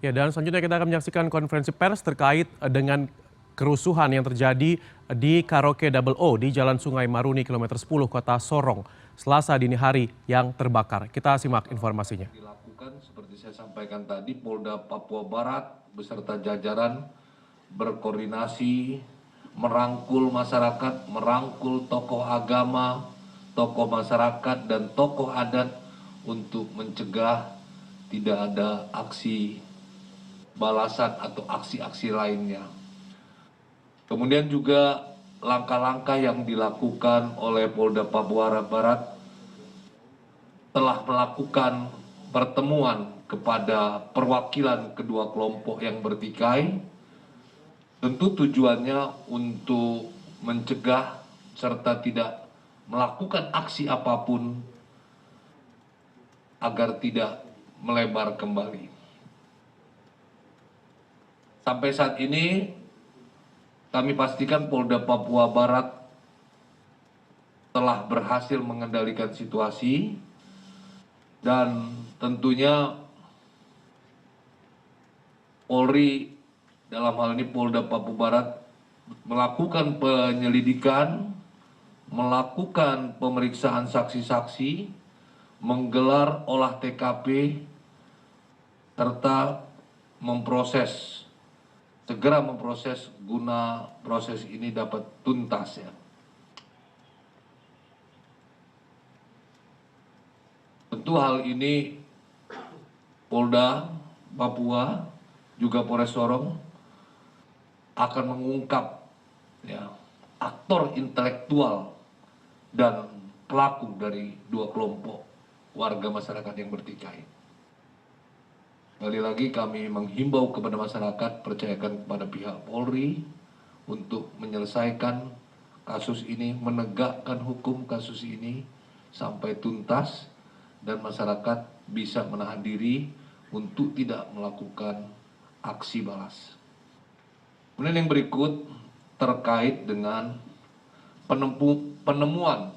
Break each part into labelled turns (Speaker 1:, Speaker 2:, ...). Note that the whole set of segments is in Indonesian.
Speaker 1: Ya, dan selanjutnya kita akan menyaksikan konferensi pers terkait dengan kerusuhan yang terjadi di Karaoke Double O di Jalan Sungai Maruni kilometer 10 Kota Sorong Selasa dini hari yang terbakar. Kita simak informasinya.
Speaker 2: Dilakukan seperti saya sampaikan tadi, Polda Papua Barat beserta jajaran berkoordinasi merangkul masyarakat, merangkul tokoh agama, tokoh masyarakat dan tokoh adat untuk mencegah tidak ada aksi balasan atau aksi-aksi lainnya. Kemudian juga langkah-langkah yang dilakukan oleh Polda Papua Barat telah melakukan pertemuan kepada perwakilan kedua kelompok yang bertikai, tentu tujuannya untuk mencegah serta tidak melakukan aksi apapun agar tidak melebar kembali. Sampai saat ini kami pastikan Polda Papua Barat telah berhasil mengendalikan situasi dan tentunya Polri dalam hal ini Polda Papua Barat melakukan penyelidikan, melakukan pemeriksaan saksi-saksi, menggelar olah TKP, serta segera memproses guna proses ini dapat tuntas ya. Tentu hal ini Polda Papua juga Polres Sorong akan mengungkap ya, aktor intelektual dan pelaku dari dua kelompok warga masyarakat yang bertikai. Sekali lagi kami menghimbau kepada masyarakat percayakan kepada pihak Polri untuk menyelesaikan kasus ini, menegakkan hukum kasus ini sampai tuntas dan masyarakat bisa menahan diri untuk tidak melakukan aksi balas. Kemudian yang berikut terkait dengan penemuan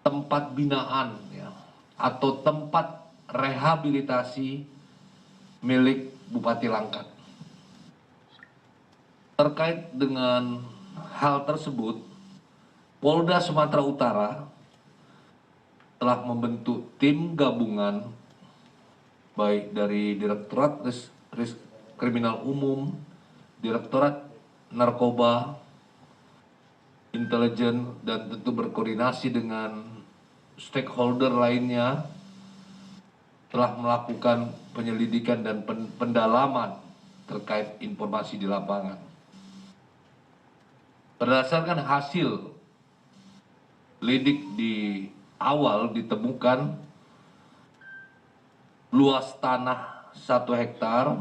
Speaker 2: tempat binaan ya, atau tempat rehabilitasi milik Bupati Langkat. Terkait dengan hal tersebut, Polda Sumatera Utara telah membentuk tim gabungan baik dari Direktorat Kriminal Umum, Direktorat Narkoba, Intelijen, dan tentu berkoordinasi dengan stakeholder lainnya telah melakukan penyelidikan dan pendalaman terkait informasi di lapangan. Berdasarkan hasil lidik di awal ditemukan luas tanah 1 hektar,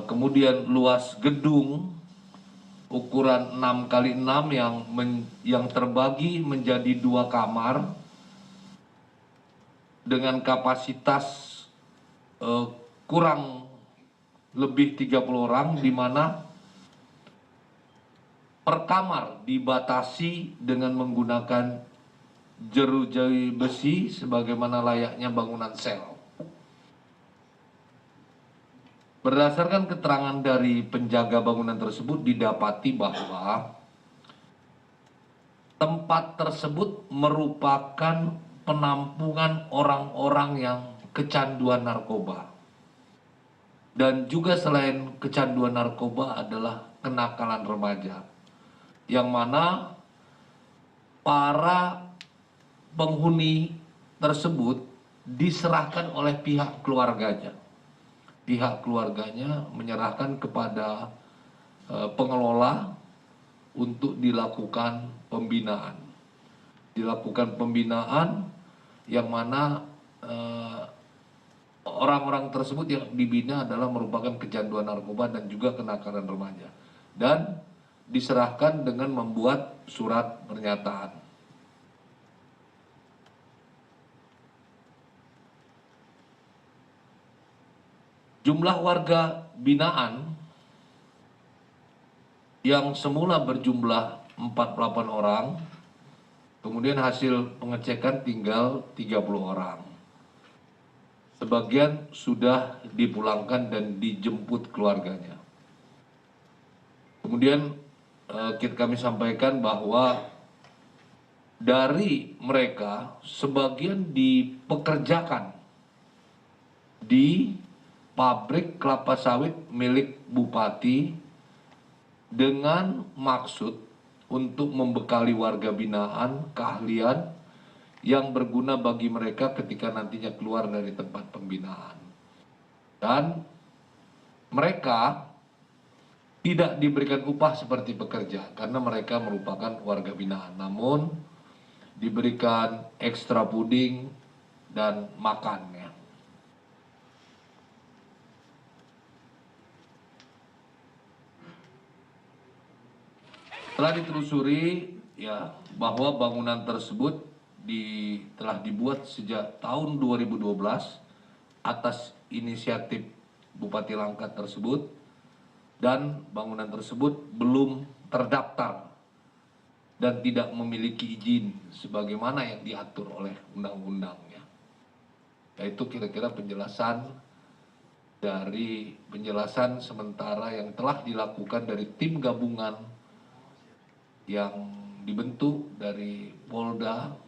Speaker 2: kemudian luas gedung ukuran 6x6 yang terbagi menjadi 2 kamar dengan kapasitas kurang lebih 30 orang, di mana per kamar dibatasi dengan menggunakan jeruji besi sebagaimana layaknya bangunan sel. Berdasarkan keterangan dari penjaga bangunan tersebut didapati bahwa tempat tersebut merupakan penampungan orang-orang yang kecanduan narkoba. Dan juga selain kecanduan narkoba adalah kenakalan remaja, yang mana para penghuni tersebut diserahkan oleh pihak keluarganya. Pihak keluarganya menyerahkan kepada pengelola untuk dilakukan pembinaan. Dilakukan pembinaan yang mana orang-orang tersebut yang dibina adalah merupakan kecanduan narkoba dan juga kenakalan remaja, dan diserahkan dengan membuat surat pernyataan. Jumlah warga binaan yang semula berjumlah 48 orang, kemudian hasil pengecekan tinggal 30 orang. Sebagian sudah dipulangkan dan dijemput keluarganya. Kemudian kami sampaikan bahwa dari mereka sebagian dipekerjakan di pabrik kelapa sawit milik bupati dengan maksud untuk membekali warga binaan keahlian yang berguna bagi mereka ketika nantinya keluar dari tempat pembinaan. Dan mereka tidak diberikan upah seperti pekerja karena mereka merupakan warga binaan, namun diberikan ekstra puding dan makan ya. Telah ditelusuri ya bahwa bangunan tersebut telah dibuat sejak tahun 2012 atas inisiatif Bupati Langkat tersebut, dan bangunan tersebut belum terdaftar dan tidak memiliki izin sebagaimana yang diatur oleh undang-undangnya. Yaitu kira-kira penjelasan sementara yang telah dilakukan dari tim gabungan yang dibentuk dari Polda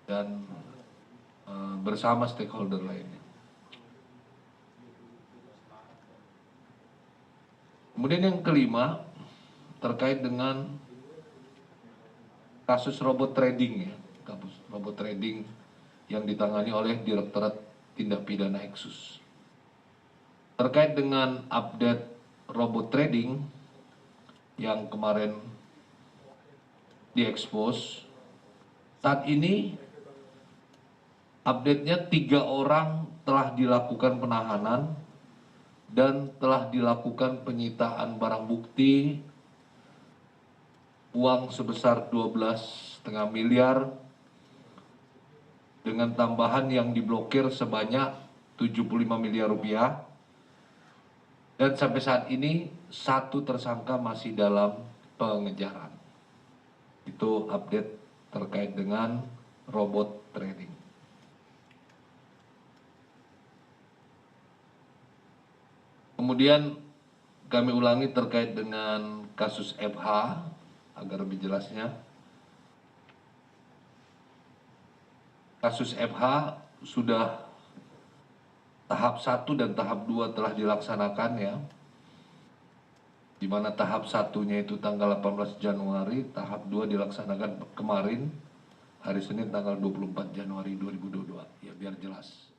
Speaker 2: dan bersama stakeholder lainnya. Kemudian yang kelima terkait dengan kasus robot trading ya, kasus robot trading yang ditangani oleh Direktorat Tindak Pidana Eksus. Terkait dengan update robot trading yang kemarin diekspos, saat ini update-nya 3 orang telah dilakukan penahanan dan telah dilakukan penyitaan barang bukti uang sebesar 12,5 miliar dengan tambahan yang diblokir sebanyak 75 miliar rupiah, dan sampai saat ini 1 tersangka masih dalam pengejaran. Itu update terkait dengan robot trading. Kemudian kami ulangi terkait dengan kasus FH agar lebih jelasnya. Kasus FH sudah tahap 1 dan tahap 2 telah dilaksanakan ya. Di mana tahap 1-nya itu tanggal 18 Januari, tahap 2 dilaksanakan kemarin hari Senin tanggal 24 Januari 2022. Ya biar jelas.